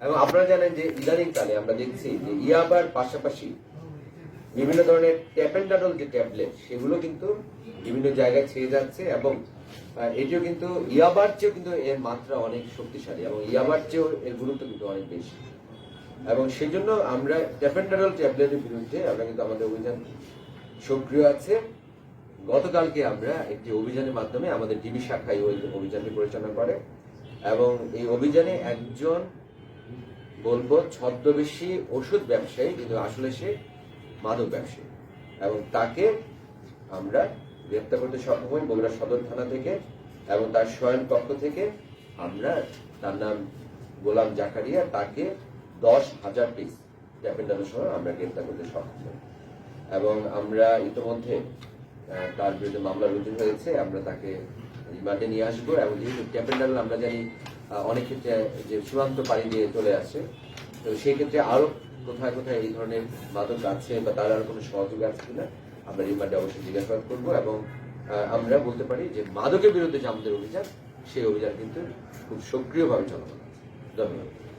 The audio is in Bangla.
এবং আপনারা জানেন যে ইদানিং কালে আমরা দেখছি যে ইয়াবার পাশাপাশি বিভিন্ন ধরনের ট্যাপেন্ডাডল যে ট্যাবলেট সেগুলো কিন্তু বিভিন্ন জায়গায় ছেয়ে যাচ্ছে এবং এটিও কিন্তু ইয়াবার চেয়েও কিন্তু এর মাত্রা অনেক শক্তিশালী এবং ইয়াবার চেয়েও এর গুরুত্ব কিন্তু অনেক বেশি এবং সেই জন্য আমরা ট্যাপেন্ডাডল ট্যাবলেটের বিরুদ্ধে আমরা কিন্তু আমাদের অভিযান সক্রিয় আছে। গতকালকে আমরা একটি অভিযানের মাধ্যমে আমাদের ডিবি শাখায় ওই অভিযানটি পরিচালনা করে এবং এই অভিযানে একজন বলবো ছদ্মবেশী ওষুধ ব্যবসায়ী কিন্তু আসলে সে মাদক ব্যবসায়ী এবং তাকে আমরা গ্রেপ্তার করতে সক্ষম হই বগুড়া সদর থানা থেকে এবং তার শয়ন কক্ষ থেকে আমরা তার নাম গোলাম জাকারিয়া তাকে 10,000 পিস ট্যাপেন্ডাডল সহ আমরা গ্রেপ্তার করতে সক্ষম হই এবং আমরা ইতিমধ্যে তার বিরুদ্ধে মামলা রুজু হয়েছে। আমরা তাকে রিমান্ডে নিয়ে আসবো এবং যেহেতু ট্যাপেন্ডাডল আমরা জানি অনেক ক্ষেত্রে যে সীমান্ত পাড়ি দিয়ে চলে আসে, তো সেই ক্ষেত্রে আরো কোথায় কোথায় এই ধরনের মাদক আছে বা তার আর কোনো সহযোগ আছে কিনা আমরা রিমান্ডে অবশ্যই জিজ্ঞাসাবাদ করবো এবং আমরা বলতে পারি যে মাদকের বিরুদ্ধে যে আমাদের অভিযান সেই অভিযান কিন্তু খুব সক্রিয়ভাবে চলমান আছে। ধন্যবাদ।